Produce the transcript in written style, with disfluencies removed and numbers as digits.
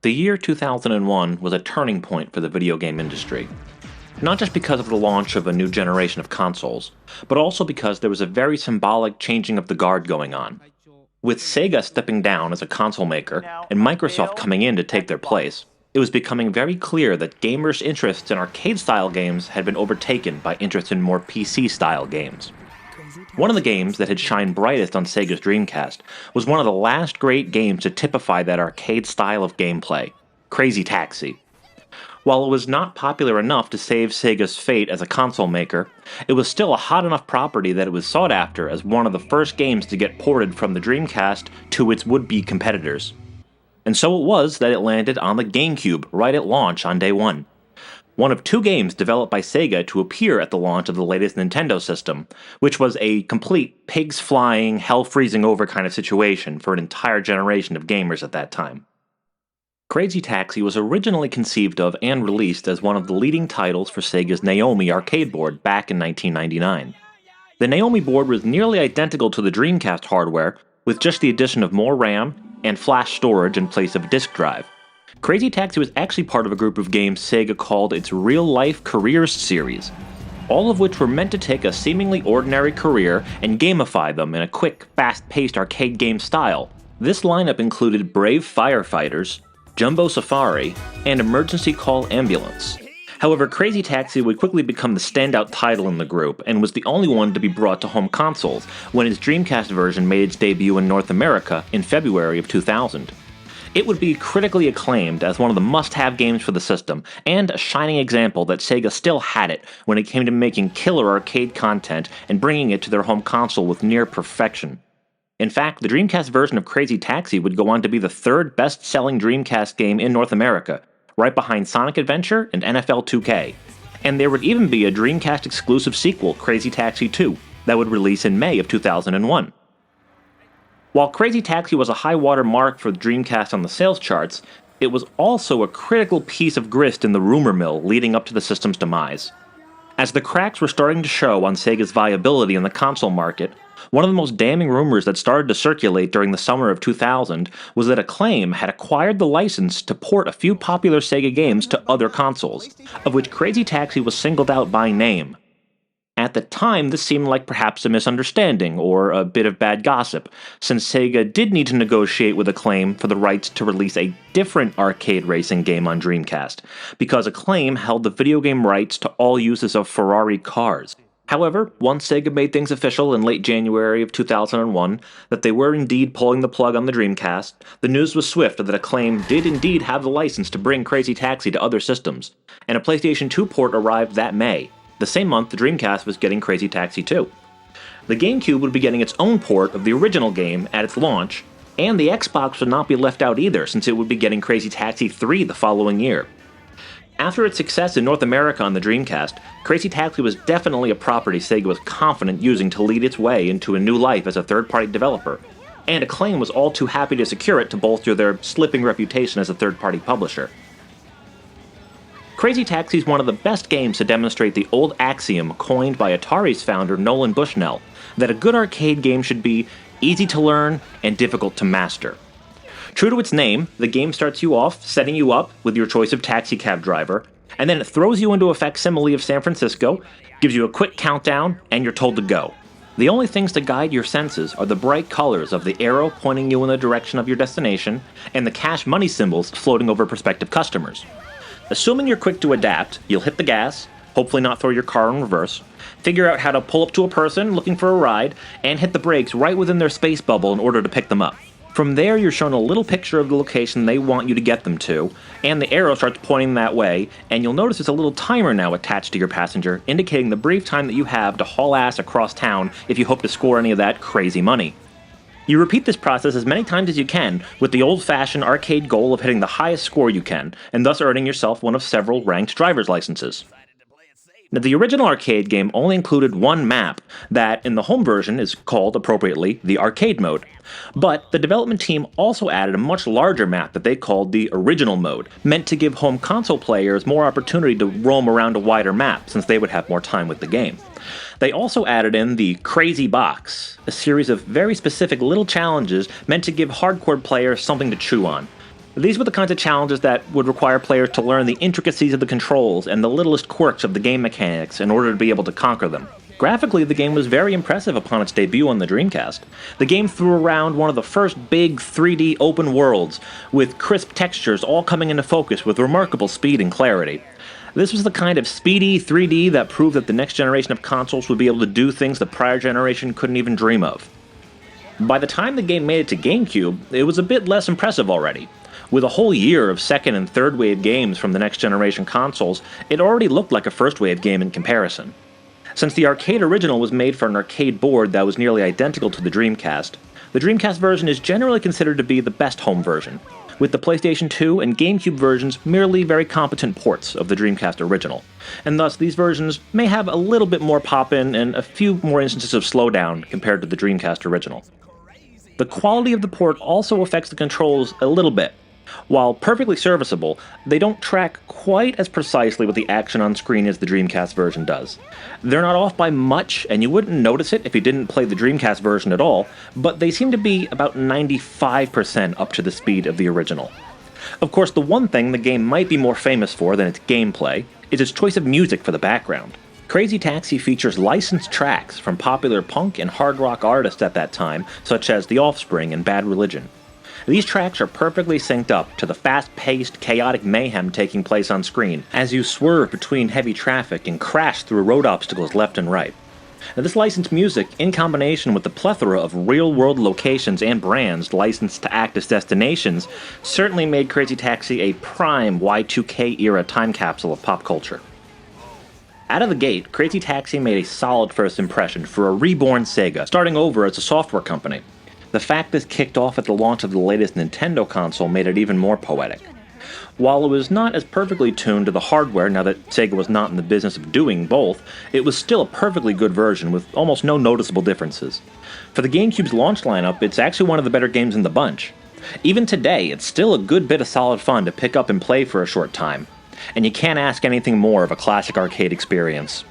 The year 2001 was a turning point for the video game industry. Not just because of the launch of a new generation of consoles, but also because there was a very symbolic changing of the guard going on. With Sega stepping down as a console maker and Microsoft coming in to take their place, it was becoming very clear that gamers' interests in arcade-style games had been overtaken by interest in more PC-style games. One of the games that had shined brightest on Sega's Dreamcast was one of the last great games to typify that arcade style of gameplay, Crazy Taxi. While it was not popular enough to save Sega's fate as a console maker, it was still a hot enough property that it was sought after as one of the first games to get ported from the Dreamcast to its would-be competitors. And so it was that it landed on the GameCube right at launch on day one. One of two games developed by Sega to appear at the launch of the latest Nintendo system, which was a complete pigs flying, hell freezing over kind of situation for an entire generation of gamers at that time. Crazy Taxi was originally conceived of and released as one of the leading titles for Sega's Naomi arcade board back in 1999. The Naomi board was nearly identical to the Dreamcast hardware, with just the addition of more RAM and flash storage in place of a disk drive. Crazy Taxi was actually part of a group of games Sega called its Real Life Careers series, all of which were meant to take a seemingly ordinary career and gamify them in a quick, fast-paced arcade game style. This lineup included Brave Firefighters, Jumbo Safari, and Emergency Call Ambulance. However, Crazy Taxi would quickly become the standout title in the group, and was the only one to be brought to home consoles when its Dreamcast version made its debut in North America in February of 2000. It would be critically acclaimed as one of the must-have games for the system, and a shining example that Sega still had it when it came to making killer arcade content and bringing it to their home console with near perfection. In fact, the Dreamcast version of Crazy Taxi would go on to be the third best-selling Dreamcast game in North America, right behind Sonic Adventure and NFL 2K. And there would even be a Dreamcast-exclusive sequel, Crazy Taxi 2, that would release in May of 2001. While Crazy Taxi was a high-water mark for the Dreamcast on the sales charts, it was also a critical piece of grist in the rumor mill leading up to the system's demise. As the cracks were starting to show on Sega's viability in the console market, one of the most damning rumors that started to circulate during the summer of 2000 was that Acclaim had acquired the license to port a few popular Sega games to other consoles, of which Crazy Taxi was singled out by name. At the time, this seemed like perhaps a misunderstanding, or a bit of bad gossip, since Sega did need to negotiate with Acclaim for the rights to release a different arcade racing game on Dreamcast, because Acclaim held the video game rights to all uses of Ferrari cars. However, once Sega made things official in late January of 2001 that they were indeed pulling the plug on the Dreamcast, the news was swift that Acclaim did indeed have the license to bring Crazy Taxi to other systems, and a PlayStation 2 port arrived that May. The same month, the Dreamcast was getting Crazy Taxi 2. The GameCube would be getting its own port of the original game at its launch, and the Xbox would not be left out either, since it would be getting Crazy Taxi 3 the following year. After its success in North America on the Dreamcast, Crazy Taxi was definitely a property Sega was confident using to lead its way into a new life as a third-party developer, and Acclaim was all too happy to secure it to bolster their slipping reputation as a third-party publisher. Crazy Taxi is one of the best games to demonstrate the old axiom coined by Atari's founder Nolan Bushnell, that a good arcade game should be easy to learn and difficult to master. True to its name, the game starts you off setting you up with your choice of taxi cab driver, and then it throws you into a facsimile of San Francisco, gives you a quick countdown, and you're told to go. The only things to guide your senses are the bright colors of the arrow pointing you in the direction of your destination, and the cash money symbols floating over prospective customers. Assuming you're quick to adapt, you'll hit the gas, hopefully not throw your car in reverse, figure out how to pull up to a person looking for a ride, and hit the brakes right within their space bubble in order to pick them up. From there, you're shown a little picture of the location they want you to get them to, and the arrow starts pointing that way, and you'll notice there's a little timer now attached to your passenger, indicating the brief time that you have to haul ass across town if you hope to score any of that crazy money. You repeat this process as many times as you can, with the old-fashioned arcade goal of hitting the highest score you can, and thus earning yourself one of several ranked driver's licenses. Now, the original arcade game only included one map that, in the home version, is called, appropriately, the arcade mode. But the development team also added a much larger map that they called the original mode, meant to give home console players more opportunity to roam around a wider map, since they would have more time with the game. They also added in the Crazy Box, a series of very specific little challenges meant to give hardcore players something to chew on. These were the kinds of challenges that would require players to learn the intricacies of the controls and the littlest quirks of the game mechanics in order to be able to conquer them. Graphically, the game was very impressive upon its debut on the Dreamcast. The game threw around one of the first big 3D open worlds, with crisp textures all coming into focus with remarkable speed and clarity. This was the kind of speedy 3D that proved that the next generation of consoles would be able to do things the prior generation couldn't even dream of. By the time the game made it to GameCube, it was a bit less impressive already. With a whole year of second and third wave games from the next generation consoles, it already looked like a first wave game in comparison. Since the arcade original was made for an arcade board that was nearly identical to the Dreamcast version is generally considered to be the best home version, with the PlayStation 2 and GameCube versions merely very competent ports of the Dreamcast original, and thus these versions may have a little bit more pop-in and a few more instances of slowdown compared to the Dreamcast original. The quality of the port also affects the controls a little bit. While perfectly serviceable, they don't track quite as precisely with the action on screen as the Dreamcast version does. They're not off by much, and you wouldn't notice it if you didn't play the Dreamcast version at all, but they seem to be about 95% up to the speed of the original. Of course, the one thing the game might be more famous for than its gameplay is its choice of music for the background. Crazy Taxi features licensed tracks from popular punk and hard rock artists at that time, such as The Offspring and Bad Religion. These tracks are perfectly synced up to the fast-paced, chaotic mayhem taking place on screen as you swerve between heavy traffic and crash through road obstacles left and right. Now, this licensed music, in combination with the plethora of real-world locations and brands licensed to act as destinations, certainly made Crazy Taxi a prime Y2K-era time capsule of pop culture. Out of the gate, Crazy Taxi made a solid first impression for a reborn Sega, starting over as a software company. The fact this kicked off at the launch of the latest Nintendo console made it even more poetic. While it was not as perfectly tuned to the hardware now that Sega was not in the business of doing both, it was still a perfectly good version with almost no noticeable differences. For the GameCube's launch lineup, it's actually one of the better games in the bunch. Even today, it's still a good bit of solid fun to pick up and play for a short time, and you can't ask anything more of a classic arcade experience.